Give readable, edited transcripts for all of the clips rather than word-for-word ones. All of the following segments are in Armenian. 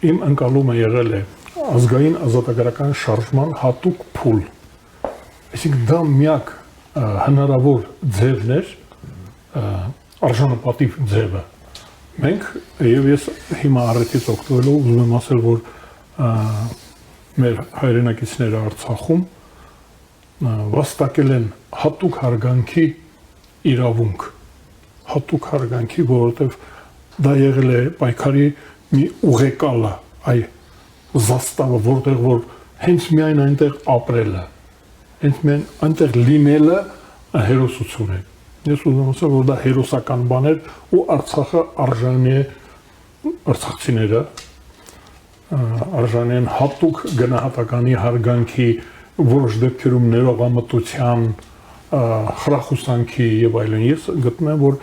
իմ ընկալումը եղել է ազգային ազատագրական շարժման հատուկ փուլ։ Այսինքն դա միակ հնարավոր ձևն էր, արժանապատիվ ձևը։ Մենք եւ ես հիմա առիթից օգտվելով ուզում եմ ասել, որ մեր հայրենակիցները Արցախում վաստակել են հատուկ հարգանքի իրավունք, հատուկ հարգանքի, որովհետեւ դա եղել է պայքարի մի ուղեկալը, այ զաստավը, որտեղ որ հենց միայն այնտեղ ապրելը, հենց միայն այնտեղ լինելը հերոսություն է։ Ես ուզում եմ ասել, որ դա հերոսական բան էր ու Արցախը արժանի է, արցախցիները արժանի են հատուկ գնահատականի հարգանքի, որոշ դեպքերում ներողամտության, խրախուսանքի եւ այլն։ Ես գտնում եմ, որ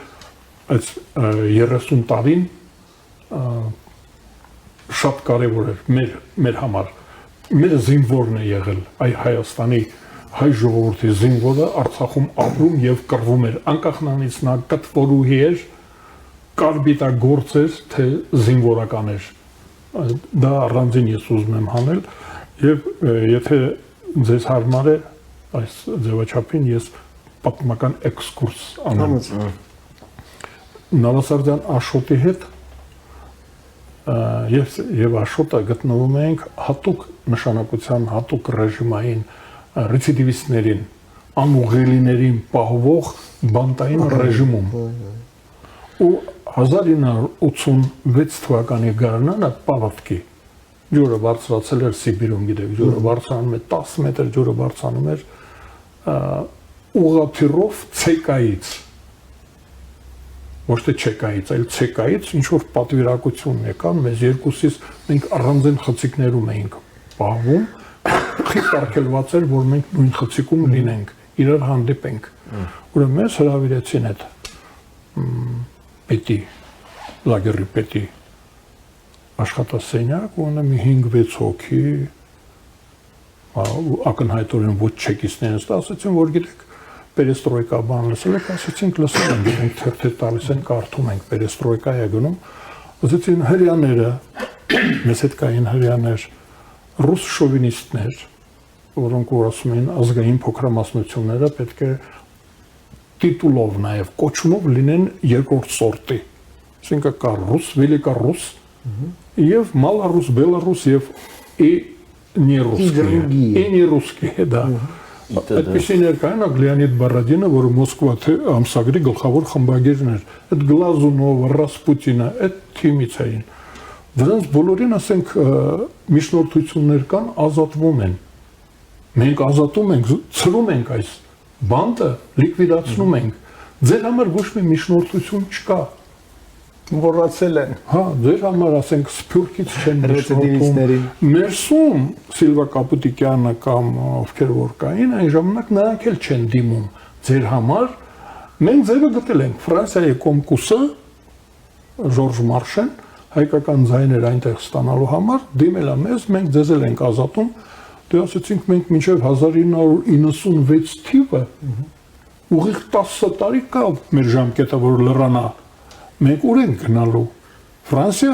այս 30 տարին շատ կարևոր էր մեր համար։ Մեր զինվորն է եղել այ Հայաստանի հայ ժողովրդի զինվորը Արցախում ապրում եւ կռվում էր, անկախ նրանից նա կտվորուհի էր, կարբիտագործ էր, թե զինվորական էր։ Դա առանձին ես ուզում եմ հանել եւ եթե ձեզ հարմար է այս ձևաչափին ես պատմական էքսկուրս անեմ։ Նավասարդյան Աշոտի հետ եւ Աշոտը գտնվում ենք հատուկ նշանակության, հատուկ ռեժիմային ռեցիդիվիստներին, անուղելիներին պահվող բանտային ռեժիմում։ Ու 1986 թվականի գարնանը պավատքի ջուրը բարձրացել էր Սիբիրում, գիտեք, ջուրը բարձրանում է 10 մետր, ջուրը բարձրանում էր ուղղաթիռով ցեկայից, ոչ թե չեկայից, այլ ցեկայից ինչ որ պատվիրակություն եկան, մեզ երկուսից մենք առանձին խցիկներում էինք պահվում, խիստ արգելված էր, որ մենք նույն խցիկում լինենք, իրար հանդիպենք։ Ուրեմն մեզ հրավիրեցին այդ պետի, լագերի պետի աշխատասենյակ, ունը մի 5-6 հոգի, ակնհայտորեն ոչ չեկիստներն ասացին, որ գիտեք, պերեստրոյկա բան լսել եք, ասացինք լսել ենք, մենք թերթեր տալիս են, կարդում ենք, պերեստրոյկա է գնում, ասացին հրյաները, մեզ հետ կային հրյաներ, ռուս շովինիստներ, որոնք որ ասում էին ազգային փոքրամասնությունները պետք է տիտուլով նաև կոչումով լինեն երկրորդ սորտի, այսինքն կա ռուս, վելիկա ռուս եւ մալարուս, բելարուս եւ ներուսկի, դա այդպիսի ներկայանակ Լեոնիդ Բարադինը, որը Մոսկվա ամսագրի գլխավոր խմբագիրն էր, այդ Գլազունովը, Ռասպուտինը, այդ թիմից էին։ Դրանց բոլորին ասենք միջնորդություններ կան, ազատվում են։ Մենք ազատում ենք, ցրում ենք այս բանտը, լիկվիդացնում ենք։ Ձեր համար ոչ մի միջնորդություն չկա։ Մոռացել են։ Հա, ձեր համար ասենք սփյուռքից չեն միջնորդում։ Ներսում Սիլվա Կապուտիկյանը կամ ովքեր որ կային, այն ժամանակ նրանք էլ չեն դիմում։ Ձեր համար մենք ձևը գտել ենք Ֆրանսիայի կոմկուսը Ժորժ Մարշեն հայկական ձայներ այնտեղ ստանալու համար դիմել է մեզ, մենք ձեզ էլ ենք ազատում։ Դե ասեցինք մենք մինչև 1996 թիվը ուղիղ 10 տարի կա մեր ժամկետը, որ լրանա։ Մենք ուր ենք գնալու։ Ֆրանսիա,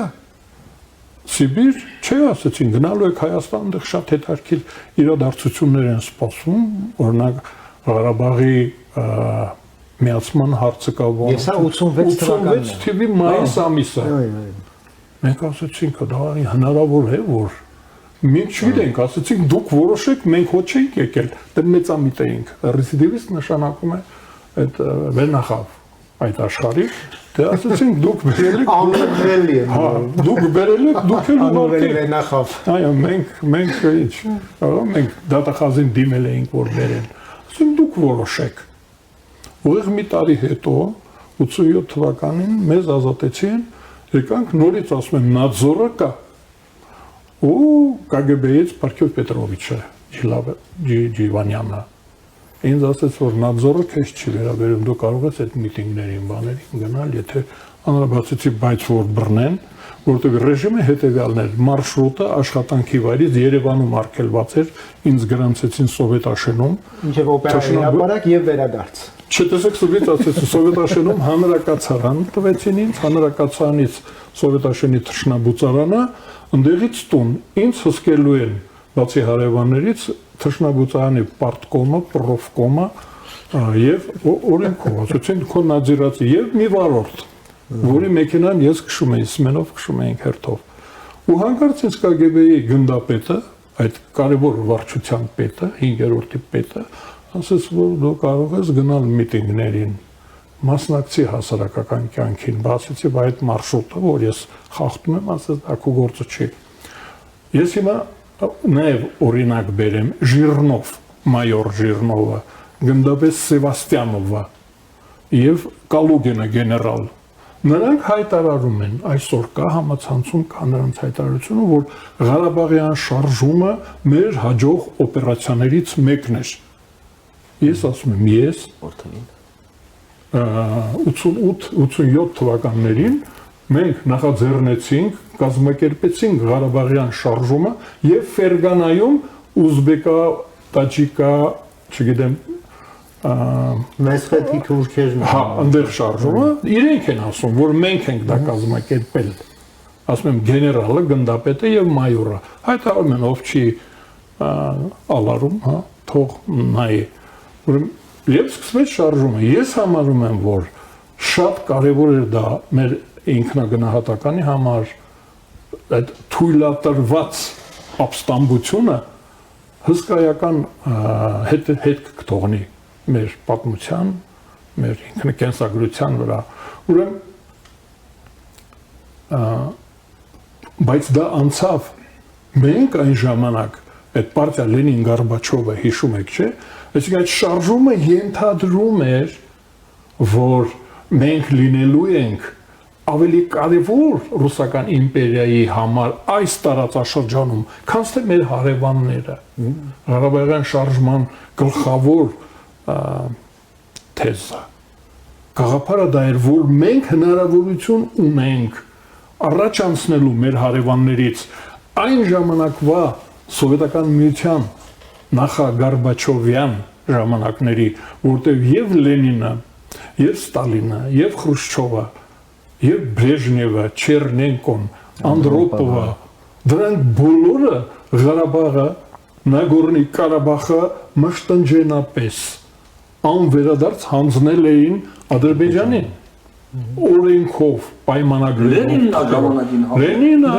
Սիբիր, չէ, ասեցին, գնալու եք Հայաստան, այնտեղ շատ հետաքրքիր իրադարձություններ են սպասվում, օրինակ Ղարաբաղի միացման հարցը կա։ Ես 86 թվականի մայիս ամիսը։ Մենք ասեցինք, դա հնարավոր է, որ մենք չգիտենք, ասեցինք դուք որոշեք, մենք ոչ ենք եկել, դե մեծամիտ էինք։ Ռեսիդիվիստ նշանակում է այդ վերնախավ այդ աշխարհի, դե ասեցինք դուք բերել եք անվերելի են։ Հա, դուք բերել եք, դուք էլ անվերելի վերնախավ։ Այո, մենք ինչ, մենք դատախազին դիմել էինք, որ բերեն։ Ասենք դուք որոշեք։ Ուղիղ մի տարի հետո 87 թվականին մեզ ազատեցին, եկանք նորից ասում եմ նadzորը կա։ Ու KGB-ից Պարքև Պետրովիչը Ջիվանյանը ինձ ասաց, որ նadzորը քեզ չի վերաբերում, դու կարող ես այդ միտինգներին բաներին գնալ, եթե անհրաժեշտի բայց որ բռնեն, որտեղ ռեժիմը հետևյալն էր, մարշրուտը աշխատանքի վայրից Երևանում արգելված էր, ինձ գրանցեցին Սովետաշենում, ինչեւ օպերատիվ եւ վերադարձ։ Չտեսեք սովետ ասեց Սովետաշենում հանրակացարան տվեցին ինձ, հանրակացարանից Սովետաշենի թռչնաբուծարանը, ընդեղից տուն ինձ հսկելու են բացի հարևաններից թշնագուծանի պարտկոմը, պրոֆկոմը եւ օրենքով ասացին քո նադիրացի եւ մի վարորդ, որի մեքենան ես քշում էի, սմենով քշում էինք հերթով։ Ու հանկարծ ինձ KGB-ի գնդապետը, այդ կարևոր վարչության պետը, 5-րդի պետը, ասաց, որ դու կարող ես գնալ միտինգներին, մասնակցի հասարակական կյանքին, բացեցի այդ մարշրուտը, որ ես խախտում եմ, ասաց, ակու գործը չի։ Ես հիմա նաև օրինակ բերեմ Ժիրնով, մայոր Ժիրնովը, գնդապետ Սևաստյանովը եւ Կալուգինը գեներալ։ Նրանք հայտարարում են, այսօր կա համացանցում կա նրանց հայտարարությունը, որ Ղարաբաղյան շարժումը մեր հաջող օպերացիաներից մեկն է։ Ես ասում եմ, ես 88-87 թվականներին մենք նախաձեռնեցինք, կազմակերպեցինք Ղարաբաղյան շարժումը եւ Ֆերգանայում ուզբեկա, տաջիկա, չգիտեմ, Մեսխեթի թուրքերն հա, այնտեղ շարժումը իրենք են ասում, որ մենք ենք դա կազմակերպել։ Ասում եմ գեներալը, գնդապետը եւ մայորը։ Հայտարարում են ով չի ալարում, հա, թող նայի։ Ուրեմն եւ սկսվեց շարժումը։ Ես համարում եմ, որ շատ կարեւոր էր դա մեր ինքնագնահատականի համար այդ թույլատրված ապստամբությունը հսկայական հետ կթողնի մեր պատմության, մեր ինքնակենսագրության վրա։ Ուրեմն բայց դա անցավ մենք այն ժամանակ այդ պարտիա Լենին-Գորբաչովը հիշում եք, չէ՞, այսինքն այդ շարժումը ենթադրում էր, որ մենք լինելու ենք ավելի կարևոր ռուսական իմպերիայի համար այս տարածաշրջանում, քան թե մեր հարևանները։ Ղարաբաղյան շարժման գլխավոր թեզը գաղափարը դա էր, որ մենք հնարավորություն ունենք առաջ անցնելու մեր հարևաններից այն ժամանակվա սովետական միության նախագորբաչովյան ժամանակների, որտեղ եւ Լենինը, եւ Ստալինը, եւ Խրուշչովը, եւ Բրեժնևը, Չերնենկոն, Անդրոպովը, դրանք բոլորը Ղարաբաղը, Նագորնի Ղարաբաղը մշտնջենապես անվերադարձ հանձնել էին Ադրբեջանին օրենքով պայմանագրերով Լենինը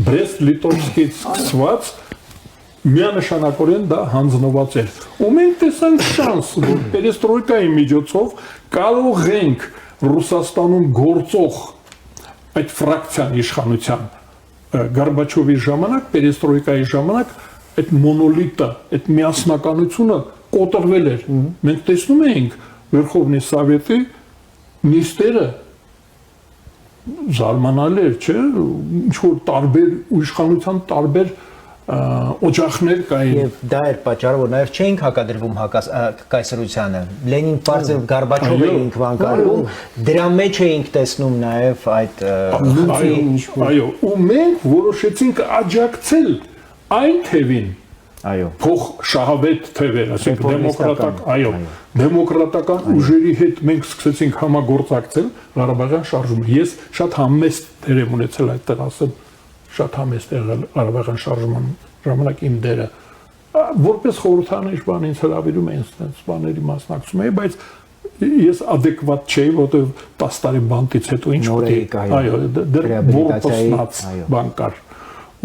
Բրեստ-Լիտովսկից սկսված միանշանակորեն դա հանձնված էր ու մենք տեսանք շանս որ պերեստրոյկայի միջոցով կարող ենք Ռուսաստանում գործող այդ ֆրակցիան իշխանության Գորբաչովի ժամանակ պերեստրոյկայի ժամանակ այդ մոնոլիտը այդ միասնականությունը կոտրվել էր մենք տեսնում էինք Վերխովնի Սովետի նիստերը զարմանալի էր, չէ՞, ինչ-որ տարբեր իշխանության տարբեր օջախներ կային։ Եվ դա էր պատճառը, որ նաև չէինք հակադրվում կայսրությանը։ Լենին Պարզև Գորբաչովը էինք վանկարկում, դրա մեջ էինք տեսնում նաև այդ այո, ու մենք որոշեցինք աջակցել այն թևին, այո, փոխ շահավետ թևեր, ասենք դեմոկրատական, այո, դեմոկրատական ուժերի հետ մենք սկսեցինք համագործակցել Ղարաբաղյան շարժումը։ Ես շատ համեստ դեր ունեցել այդտեղ ասեմ, շատ համեստ եղել Ղարաբաղյան շարժման ժամանակ իմ դերը։ Որպես խորհրդանիշ բան ինձ հրավիրում էին այդպես բաների մասնակցում էի, բայց ես adekvat չէի, որտեղ 10 տարի բանտից հետո ինչ պետք է, այո, դեռ որպեսնած բան կար։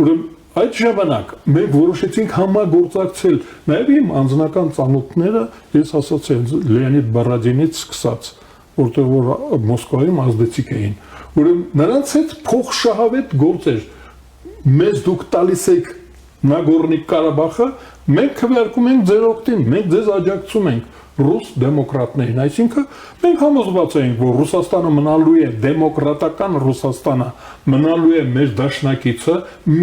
Ուրեմն այդ ժամանակ մենք որոշեցինք համագործակցել նաև իմ անձնական ծանոթները, ես ասացի Լեոնիդ Բարադինից սկսած, որտեղ որ Մոսկվայում ազդեցիկ էին։ Ուրեմն նրանց հետ փոխշահավետ գործեր մեզ դուք տալիս եք Նագորնի Ղարաբաղը, մենք քվեարկում ենք ձեր օգտին, մենք ձեզ աջակցում ենք ռուս դեմոկրատներին, այսինքն մենք համոզված ենք, որ Ռուսաստանը մնալու է դեմոկրատական Ռուսաստանը, մնալու է մեր դաշնակիցը,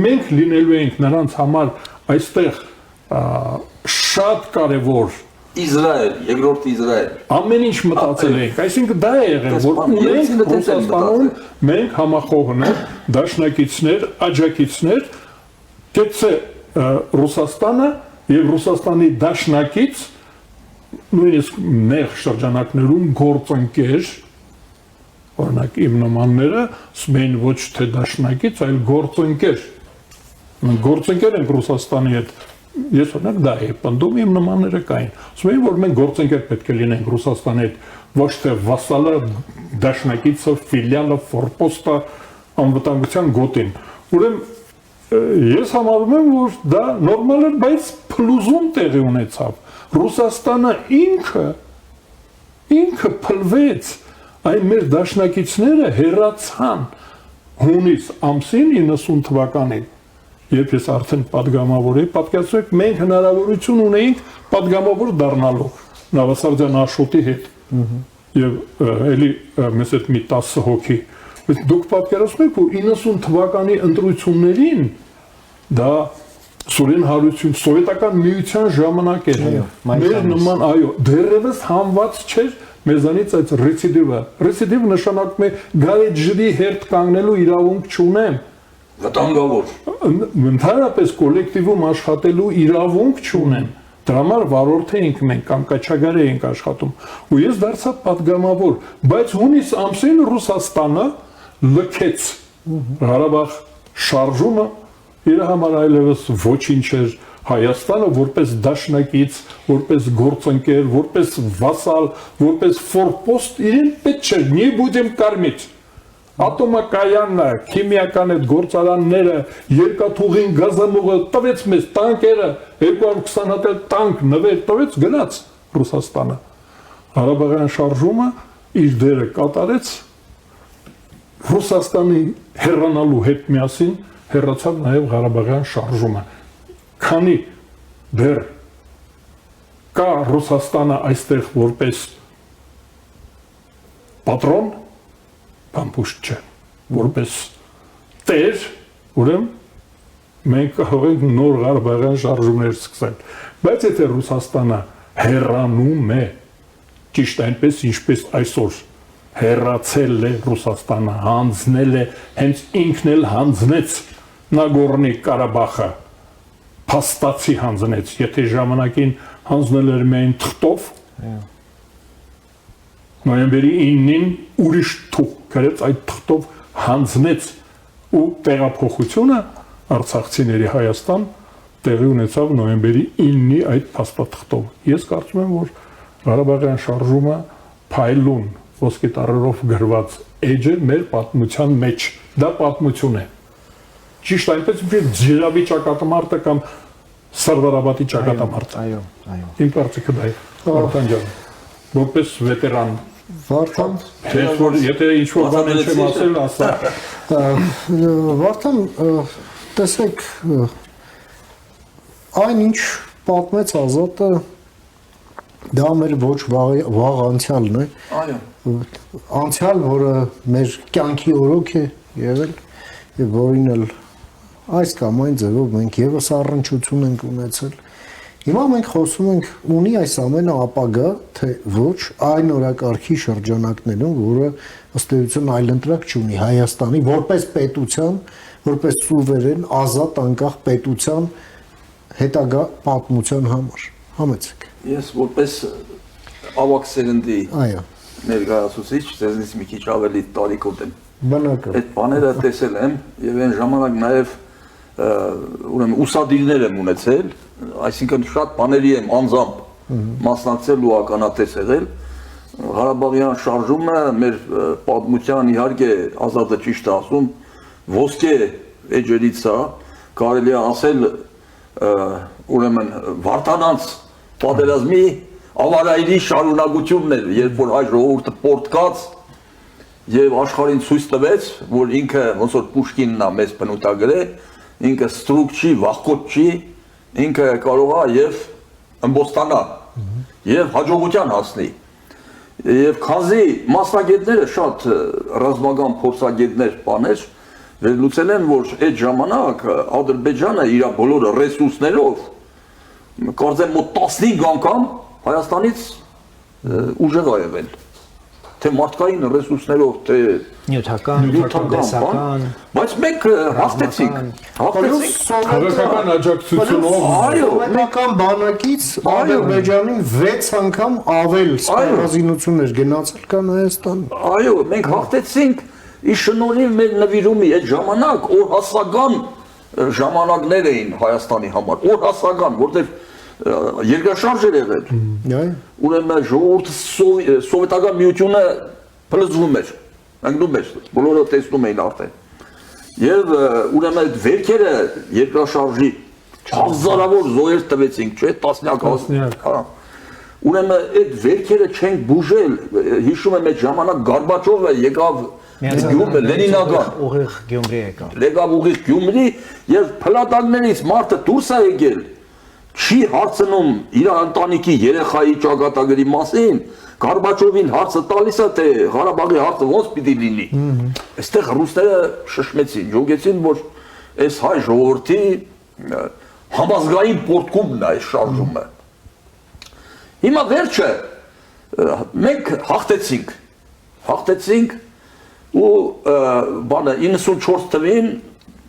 մենք լինելու ենք նրանց համար այստեղ շատ կարևոր Իսրայել, երկրորդ Իսրայել։ Ամեն ինչ մտածել ենք, այսինքն դա է եղել, որ ունենք Ռուսաստանում մենք համախոհներ, դաշնակիցներ, աջակիցներ, կեցե Ռուսաստանը եւ Ռուսաստանի դաշնակից նույնիսկ նեղ շրջանակներում գործընկեր օրինակ իմ նմանները սմեն ոչ թե դաշնակից, այլ գործընկեր։ Գործընկեր ենք Ռուսաստանի հետ։ Ես օրինակ դա եմ պնդում, իմ նմանները կային։ Ասում են, որ մենք գործընկեր պետք է լինենք Ռուսաստանի հետ, ոչ թե վասալը, դաշնակիցը, ֆիլիալը, ֆորպոստը, անվտանգության գոտին։ Ուրեմն ես համարում եմ, որ դա նորմալ է, բայց փլուզում տեղի ունեցավ։ Ռուսաստանը ինքը փլվեց, այն մեր դաշնակիցները հեռացան հունիս ամսին 90 թվականին, երբ ես արդեն պատգամավոր էի, պատկերացրեք, մենք հնարավորություն ունեինք պատգամավոր դառնալու Նավասարդյան Աշոտի հետ եւ էլի մեզ հետ մի 10 հոգի։ Դուք պատկերացնում եք, որ 90 թվականի ընտրություններին դա Սուրեն հարություն սովետական միության ժամանակ էր։ Մեր նման, այո, դեռևս համված չէր մեզանից այդ ռեցիդիվը։ Ռեցիդիվ նշանակում է գարեջրի հերթ կանգնելու իրավունք չունեմ։ Վտանգավոր։ Ընդհանրապես կոլեկտիվում աշխատելու իրավունք չունեմ։ Դրա համար վարորդ էինք մենք կամ կաչագար էինք աշխատում։ Ու ես դարձա պատգամավոր, բայց հունիս ամսին Ռուսաստանը լքեց Ղարաբաղ շարժումը, իր համար այլևս ոչինչ էր Հայաստանը որպես դաշնակից, որպես գործընկեր, որպես վասալ, որպես ֆորպոստ իրեն պետք չէր, не будем кормить։ Ատոմակայանը, քիմիական այդ գործարանները, երկաթուղին, գազամուղը տվեց մեզ, տանկերը, 220 հատ տանկ, նվեր տվեց, գնաց Ռուսաստանը։ Ղարաբաղյան շարժումը իր դերը կատարեց, Ռուսաստանի հեռանալու հետ միասին հեռացավ նաև Ղարաբաղյան շարժումը։ Քանի դեռ կա Ռուսաստանը այստեղ որպես պատրոն, բամբուշտ չէ, որպես տեր, ուրեմն մենք կարող ենք նոր Ղարաբաղյան շարժումներ սկսել։ Բայց եթե Ռուսաստանը հեռանում է, ճիշտ այնպես ինչպես այսօր հեռացել է Ռուսաստանը, հանձնել է, հենց ինքն էլ հանձնեց Նագորնի Ղարաբաղը, փաստացի հանձնեց, եթե ժամանակին հանձնել էր միայն թղթով, նոյեմբերի 9-ին ուրիշ թուղթ գրեց, այդ թղթով հանձնեց ու տեղափոխությունը արցախցիների Հայաստան տեղի ունեցավ նոյեմբերի 9-ի այդ փաստաթղթով։ Ես կարծում եմ, որ Ղարաբաղյան շարժումը փայլուն ոսկե տառերով գրված էջ է մեր պատմության մեջ, դա պատմություն է։ Ճիշտ այնպես ինչպես Ջիրավի ճակատամարտը կամ Սարդարաբադի ճակատամարտը։ Այո, այո։ Իմ կարծիքը դա է։ Վարդան ջան, որպես վետերան Վարդան, եթե ինչ-որ բան չեմ ասել, ասա։ Վարդան, տեսեք, այնինչ պատմեց Ազատը, դա մեր ոչ վաղ անցյալն է։ Այո։ Անցյալ, որը մեր կյանքի օրոք է եղել, եւ որին էլ այս կամ այն ձևով մենք եւս առնչություն ենք ունեցել։ Հիմա մենք խոսում ենք ունի այս ամենը ապագա, թե ոչ այն օրակարգի շրջանակներում, որը ըստ էության այլընտրակ չունի Հայաստանի որպես պետության, որպես սուվերեն, ազատ, անկախ պետության հետագա պատմության համար։ Համեցեք։ Ես որպես ավակ սերնդի Այո։ ներկայացուցիչ, ձեզնից մի քիչ ավելի տարիքոտ եմ։ Բնական։ Այդ բաները տեսել եմ եւ այն ժամանակ նաեւ ուրեմն ուսադիրներ եմ ունեցել, այսինքն շատ բաների եմ անձամբ մասնակցել ու ականատես եղել։ Ղարաբաղյան շարժումը մեր պատմության իհարկե Ազատը ճիշտ է ասում, ոսկե էջերից է, կարելի է ասել ուրեմն Վարդանանց պատերազմի ավարայրի շարունակությունն էր, երբ որ հայ ժողովուրդը պորտկաց եւ աշխարհին ցույց տվեց, որ ինքը ոնց որ Պուշկինն է մեզ բնութագրե, ինքը ստրուկ չի, վախկոտ չի, ինքը կարող է եւ ըմբոստանա եւ հաջողության հասնի։ Եվ քանզի մասնագետները շատ ռազմական փորձագետներ բաներ վերլուծել են, որ այդ ժամանակ Ադրբեջանը իր բոլոր ռեսուրսներով կարծեմ մոտ 15 անգամ Հայաստանից ուժեղ է եղել։ թե մարդկային ռեսուրսներով, թե նյութական, տնտեսական, բայց մենք հաղթեցինք քաղաքական աջակցությունով սովետական բանակից Ադրբեջանին 6 անգամ ավել սպառազինություններ գնացել կան Հայաստան։ Այո, մենք հաղթեցինք ի շնորհիվ մեր նվիրումի այդ ժամանակ օրհասական ժամանակներ էին Հայաստանի համար, օրհասական, որտեղ երկրաշարժ էր եղել։ Ուրեմն ժողովուրդը սովետական միությունը փլզվում էր, ընկնում էր, բոլորը տեսնում էին արդեն։ Եվ ուրեմն այդ վերքերը երկրաշարժի հազարավոր զոհեր տվեցինք, չէ՞, տասնյակ։ Ուրեմն այդ վերքերը չենք բուժել, հիշում եմ այդ ժամանակ Գորբաչովը եկավ Լենինական, ուղիղ Գյումրի եկավ։ Եկավ ուղիղ Գյումրի եւ փլատակներից մարդը դուրս է եկել, չի հարցնում իր ընտանիքի երեխայի ճակատագրի մասին, Գորբաչովին հարցը տալիս է, թե Ղարաբաղի հարցը ոնց պիտի լինի։ Այստեղ ռուսները շշմեցին, ջոգեցին, որ այս հայ ժողովրդի համազգային պորտկումն է այս շարժումը։ Հիմա վերջը մենք հաղթեցինք ու բանը 94 թվին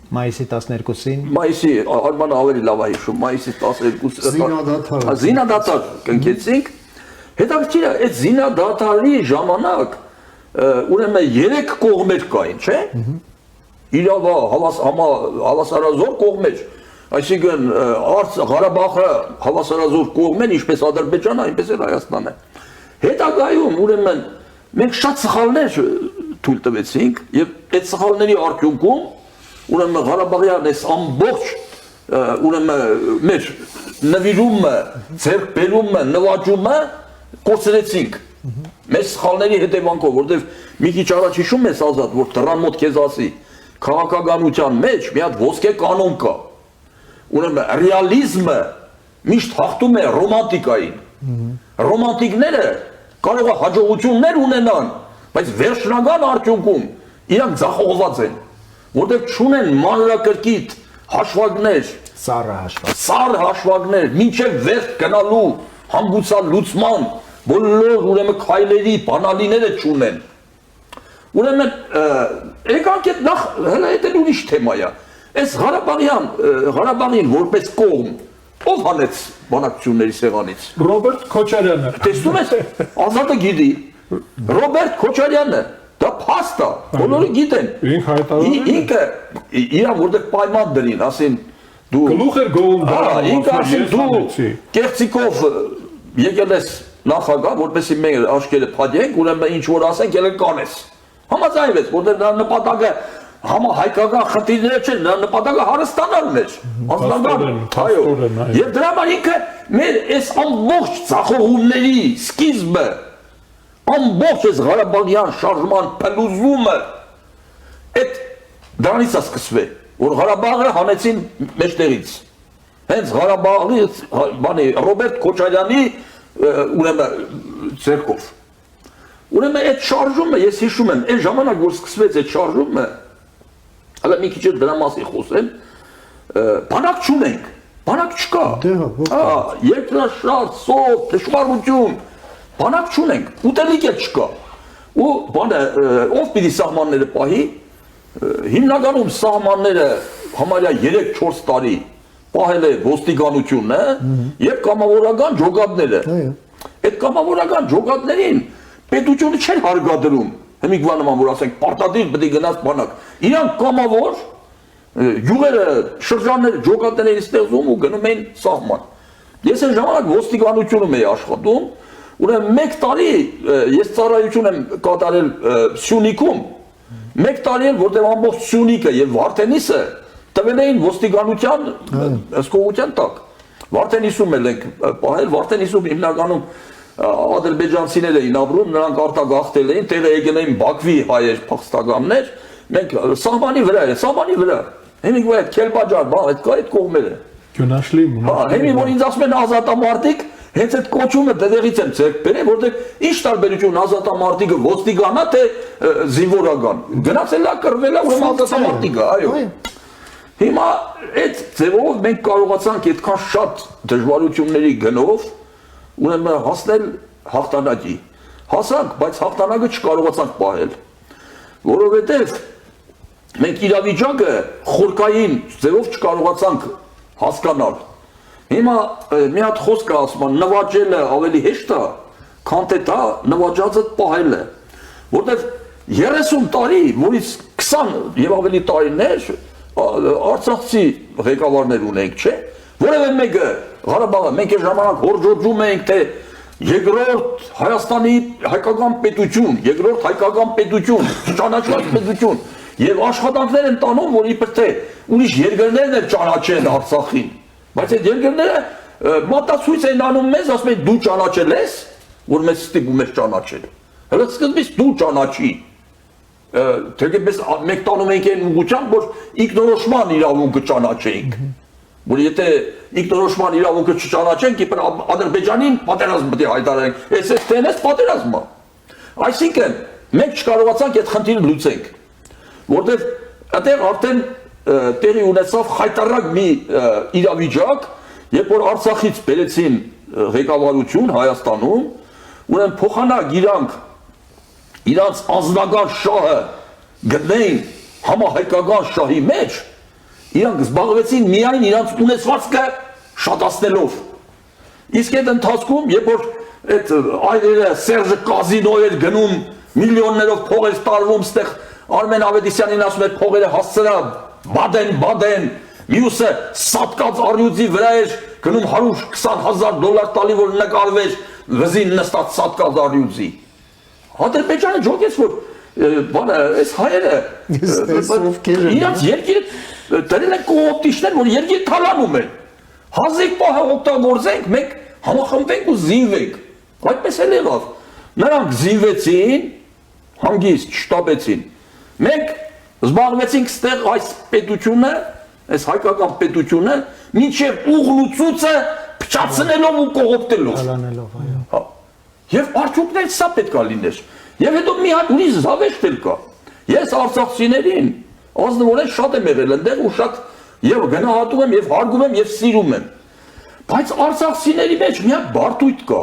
մայիսի 12-ին մայիսի արմանը ավելի լավ է հիշում, մայիսի 12-ը զինադադար կնքեցինք։ Հետաքրքիր է, այդ զինադադարի ժամանակ ուրեմն 3 կողմեր կային, չէ՞։ Իրավա հավասարազոր կողմեր, այսինքն Ղարաբաղը հավասարազոր կողմեն, ինչպես Ադրբեջանը, այնպես էլ Հայաստանը։ Հետագայում ուրեմն մենք շատ սխալներ թույլ տվեցինք եւ այդ սխալների արդյունքում ուրեմն Ղարաբաղյան այս ամբողջ ուրեմն մեր նվիրումը, ձեռքբերումը, նվաճումը կորցրեցինք։ Մեր սխալների հետևանքով, որտեղ մի քիչ առաջ հիշում ես Ազատ, որ դրան մոտ քեզ ասի, քաղաքականության մեջ մի հատ ոսկե կանոն կա։ Ուրեմն ռեալիզմը միշտ հաղթում է ռոմանտիկային։ Ռոմանտիկները կարող է հաջողություններ ունենան, բայց վերջնական արդյունքում իրանք ձախողված են, որտեղ չունեն մանրակրկիտ հաշվարկներ, սառը հաշվարկներ, մինչև վերջ գնալու հանգուցալ լուծման բոլոր ուրեմն քայլերի բանալիները չունեն։ Ուրեմն եկանք այդ նախ հələ այդ ուրիշ թեմա է։ Այս Ղարաբաղին որպես կողմ ով հանեց բանակցությունների սեղանից։ Ռոբերտ Քոչարյանը։ Տեսնում ես, Ազատը գիտի։ Ռոբերտ Քոչարյանը, դա փաստ է, բոլորը գիտեն։ Ինք հայտարարել։ Ինքը իրան որտեղ պայման դրին, ասին դու գլուխ էր գովում դա։ Ինքը ասին դու կեղծիկով եկել ես նախագահ, որպեսզի մենք աչքերը փակենք, ուրեմն ինչ որ ասենք, ելը կանես։ Համաձայնվեց, որտեղ նրա նպատակը համահայկական խնդիրները չեն, նրա նպատակը հարստանալն էր։ Այո։ Եվ դրա համար ինքը մեր այս ամբողջ ցախողումների սկիզբը, ամբողջ այս Ղարաբաղյան շարժման փլուզումը այդ դրանից է սկսվել, որ Ղարաբաղը հանեցին մեջտեղից։ Հենց Ղարաբաղից բանի Ռոբերտ Քոչարյանի ուրեմն ցերկով։ Ուրեմն այդ շարժումը ես հիշում եմ, այն ժամանակ որ սկսվեց այդ շարժումը, հələ մի քիչ դրա մասին խոսեմ, բանակ չունենք, բանակ չկա։ Երկրաշարժ, սով, դժվարություն, բանակ չունենք, ուտելիք էլ չկա։ Ու բանը ով պիտի սահմանները պահի, հիմնականում սահմանները համարյա 3-4 տարի պահել է ոստիկանությունը եւ կամավորական ջոկատները։ Այդ կամավորական ջոկատներին պետությունը չէր հարգադրում։ Հիմիկվա նման որ ասենք պարտադիր պետք է գնաց բանակ։ Իրանք կամավոր յուղերը, շրջանները, ջոկատները ստեղծում ու գնում էին սահման։ Ես այն ժամանակ ոստիկանությունում էի աշխատում, ուրեմն 1 տարի ես ծառայություն եմ կատարել Սյունիքում, 1 տարի էլ որտեղ ամբողջ Սյունիքը եւ Վարդենիսը տվել էին ոստիկանության հսկողության տակ։ Վարդենիսում էլ ենք պահել, Վարդենիսում հիմնականում ադրբեջանցիներ էին ապրում, նրանք արտագաղթել էին, տեղը եկել էին Բաքվի հայեր փախստականներ, մենք սահմանի վրա։ Հիմիկվա այդ Քելբաջար, այդ կա այդ կողմերը։ Գյունաշլի։ Հիմի որ ինձ ասում են ազատամարտիկ, հենց այդ կոչումը դեղից եմ ձեռք բերել, որտեղ ինչ տարբերություն ազատամարտիկը ոստիկանա թե զինվորական։ Գնացել է կռվել է ուրեմն ազատամարտիկը, այո։ Հիմա այդ ձևով մենք կարողացանք այդքան շատ դժվարությունների գնով ուրեմն հասնել հաղթանակի։ հասանք, բայց հաղթանակը չկարողացանք պահել, որովհետև մենք իրավիճակը խորքային ձևով չկարողացանք հասկանալ։ Հիմա մի հատ խոսք ասում եմ, նվաճելը ավելի հեշտ է, քան թե դա նվաճածը պահելը, որտեղ 30 տարի, որից 20 եւ ավելի տարիներ Արցախցի ղեկավարներ ունենք, չէ՞։ Որևէ մեկը Ղարաբաղը մենք այս ժամանակ հորջոջում ենք, թե երկրորդ Հայաստանի հայկական պետություն, երկրորդ հայկական պետություն, ճանաչված պետություն, եւ աշխատանքներ են տանում, որ իբր թե ուրիշ երկրներն էլ ճանաչեն Արցախին, բայց այդ երկրները մատացույց են անում մեզ, ասում են դու ճանաչել ես, որ մեզ ստիպում ես ճանաչել։ Հələ սկզբից դու ճանաչի։ Թեպետ մենք տանում ենք այն ուղղությամբ, որ ինքնորոշման իրավունքը ճանաչենք։ Որ եթե ինքնորոշման իրավունքը չճանաչենք, իբր Ադրբեջանին պատերազմ պետք է հայտարարենք։ Այս տենես պատերազմը։ Այսինքն մենք չկարողացանք այդ խնդիրը լուծենք, որտեղ այդտեղ արդեն տեղի ունեցավ խայտարակ մի իրավիճակ, երբ որ Արցախից բերեցին ղեկավարություն Հայաստանում, ուրեմն փոխանակ իրանց անձնական շահը գտնեին համահայկական շահի մեջ, իրանք զբաղվեցին միայն իրանց ունեցվածքը շատացնելով։ Իսկ այդ ընթացքում, երբ որ այդ այրերը Սերժը կազինո էր գնում, միլիոններով փող էր տարվում, ստեղ Արմեն Ավետիսյանին ասում էր փողերը հասցրա Բադեն, մյուսը սատկած առյուծի վրա էր գնում $120,000 տալի, որ նկարվեր վզին նստած սատկած առյուծի։ Ադրբեջանը ջոկեց, որ բանը, այս հայերը իրանց երկիրը դրել են կողոպտիչներ, որ երկիր թալանում են։ Հազիվ պահը օգտագործենք, մենք համախմբենք ու զինվենք։ Այդպես էլ եղավ։ Նրանք զինվեցին, հանգիստ չշտապեցին։ Մենք զբաղվեցինք ստեղ այս պետությունը, այս հայկական պետությունը, մինչև ուղն ու ծուծը փչացնելով ու կողոպտելով։ Հա։ Եվ արդյունքներից սա պետք է լիներ։ Եվ հետո մի հատ ուրիշ զավեշտ էլ կա։ Ես արցախցիներին ազնվորեն շատ եմ եղել այնտեղ ու շատ եւ գնահատում եմ եւ հարգում եմ եւ սիրում եմ։ Բայց արցախցիների մեջ մի հատ բարդույթ կա։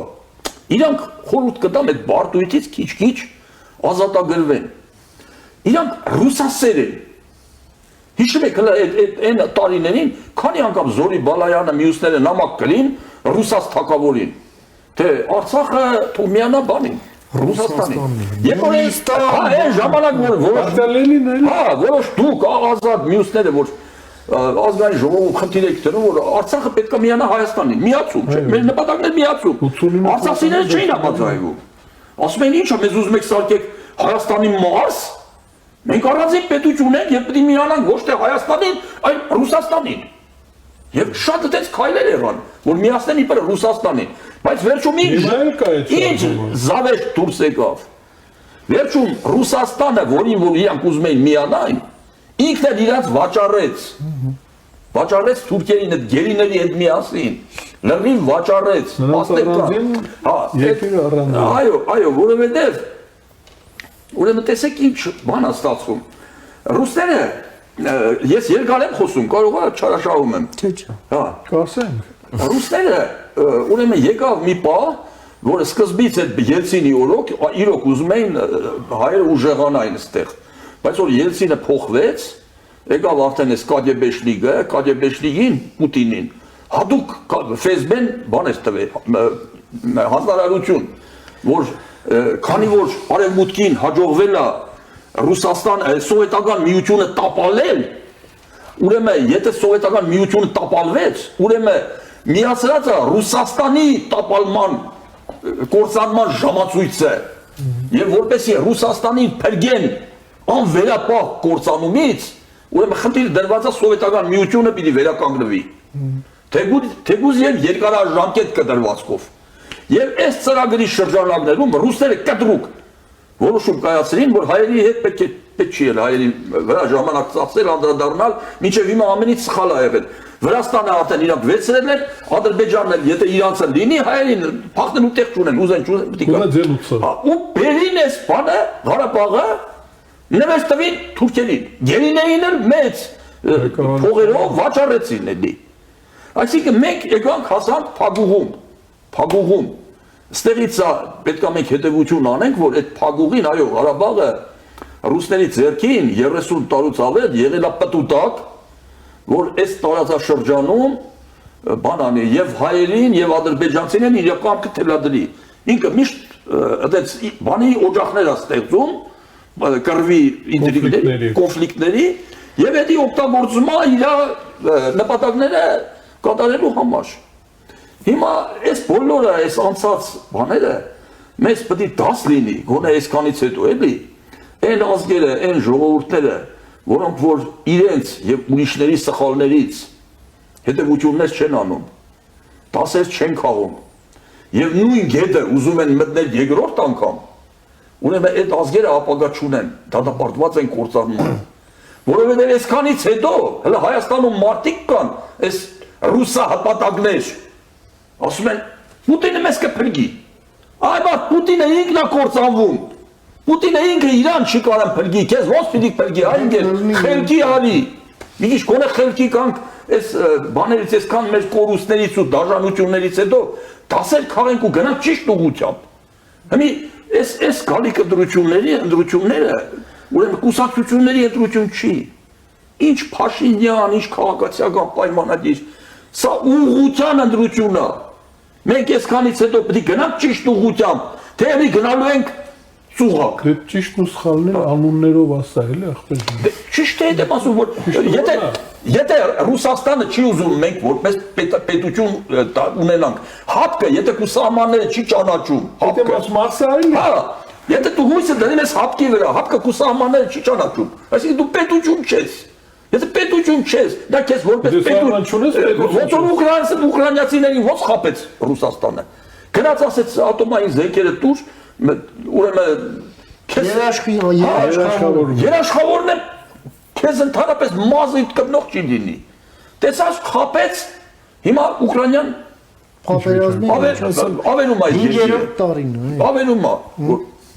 Իրանք խորհուրդ կտամ այդ բարդույթից քիչ-քիչ ազատագրվեն։ Իրանք ռուսասեր են։ Հիշում եք այն տարիներին, քանի անգամ Զորի Բալայանը մյուսները նամակ կլին ռուսաց թագավորին, թե Արցախը թող միանա բանին, Ռուսաստանին։ Երբ որ այն ժամանակ որոշ դուք ազատ մյուսները, որ ազգային ժողովում խնդիր եք դնում, որ Արցախը պետք է միանա Հայաստանին, միացում, չէ՞, մեր նպատակն է միացում։ Արցախցիները չէին համաձայնվում։ Ասում են ի՞նչ է, մեզ ուզում եք սարքեք Հայաստանի մարզ։ Մենք առանձին պետություն ենք եւ պետք է միանանք ոչ թե Հայաստանին, այլ Ռուսաստանին։ Եվ շատ այդպես քայլեր եղան, որ միացնեն իբր Ռուսաստանին, բայց վերջում ինչ զավեշտ դուրս եկավ։ Վերջում Ռուսաստանը, որին որ իրանք ուզում էին միանան, ինքն էլ իրանց վաճառեց թուրքերին, այդ գերիների հետ միասին, լրիվ վաճառեց, այո, որովհետև ուրեմն տեսեք ինչ բան է ստացվում։ Ռուսները, ես երկար եմ խոսում, կարող է չարաշահում եմ։ Հա, կասենք։ Ռուսները ուրեմն եկավ մի պահ, որը սկզբից այդ Ելցինի օրոք, իրոք ուզում էին հայերը ուժեղանային այստեղ, բայց որ Ելցինը փոխվեց, եկավ արդեն այս KGB-շնիգին, Պուտինին, հատուկ FSB-ն բան էր տվել, հանրարարություն, որ քանի որ արևմուտքին հաջողվել է Ռուսաստան սովետական միությունը տապալել, ուրեմն եթե սովետական միությունը տապալվեց, ուրեմն միացրած է Ռուսաստանի տապալման կործանման ժամացույցը, եւ որպեսի Ռուսաստանին փրկեն անվերապահ կործանումից, ուրեմն խնդիրը դրված է սովետական միությունը պիտի վերականգնվի։ Թեկուզ եւ երկարաժամկետ կդրվածքով։ Եվ այս ծրագրի շրջանակներում ռուսները կտրուկ որոշում կայացրին, որ հայերի հետ պետք չի ել հայերի վրա ժամանակ ծախսել, անդրադառնալ, մինչև հիմա ամենից սխալ է եղել։ Վրաստանը արդեն իրանք վեցրել են, Ադրբեջանն էլ եթե իրանցը լինի, հայերին փախնելու տեղ չունեն, ուզեն պետք է։ Ու բերին այս բանը Ղարաբաղը նվեր տվին թուրքերին, գերիներին էլ մեծ փողերով վաճառեցին էլի։ Այսինքն մենք եկանք հասանք փագուղում, Ստեղից պետք է մենք հետևություն անենք, որ այդ փագուղին, այո, Ղարաբաղը ռուսների ձեռքին 30 տարուց ավել եղել է պտուտակ, որ այս տարածաշրջանում բան անի եւ հայերին եւ ադրբեջանցիներին իր կամքը թելադրի։ Ինքը միշտ այդպես բանի օջախներ է ստեղծում, կռվի ինտրիգների, կոնֆլիկտների եւ դա օգտագործում է իր նպատակները կատարելու համար։ Հիմա այս բոլորը, այս անցած բաները մեզ պետք է դաս լինի, գոնե այսքանից հետո էլի, այն ազգերը, այն ժողովուրդները, որոնք որ իրենց եւ ուրիշների սխալներից հետևություններ չեն անում, դասեր չեն քաղում եւ նույն գետը ուզում են մտնել երկրորդ անգամ, ուրեմն այդ ազգերը ապագա չունեն, դատապարտված են կործանում, որովհետեւ այսքանից հետո հələ Հայաստանում մարդիկ կան, այս ռուսահպատակներ, ասում են Պուտինը մեզ կփրկի, այ բա Պուտինը ինքն է կործանվում, Պուտինը ինքը իրան չի կարող փրկի, քեզ ո՞նց պիտի փրկի, այն խելքի արի, մի քիչ գոնե խելքի կանք այս բաներից այսքան մեր կորուստներից ու դաժանություններից հետո դասեր քաղենք ու գնանք ճիշտ ուղղությամբ։ Հիմա այս գալիքը ընտրությունները, ուրեմն կուսակցությունների ընտրություն չի։ Ինչ Փաշինյան, ինչ քաղաքացիական պայմանագիր, սա ուղղության ընտրությունն է։ Մենք այսքանից հետո պետք է գնանք ճիշտ ուղղությամբ, թե մի գնալու ենք ծուղակ։ Դե ճիշտն ու սխալն անուններով ասա էլի ախպեր։ Ճիշտ է դեմ ասում որ եթե Ռուսաստանը չի ուզում մենք որպես պետություն ունենանք, հապկը եթե քո սահմանները չի ճանաչում, հապկը մասսայել է։ Հա, եթե դու հույսը դնում ես հապկի վրա, հապկը քո սահմանները չի ճանաչում, այսինքն դու պետություն չես։ Եթե պետություն չես, դա քեզ որպես պետություն ոնց որ ուկրաինացիներին ոնց խապեց Ռուսաստանը։ Գնաց ասեց ատոմային զենքերը դուր, ուրեմն երաշխավորն է քեզ ընդհանրապես մազը կպնող չի լինի։ Տեսած խապեց, հիմա Ուկրաինան պատերազմի ավելում է 5-րդ տարին է։ Ավելում է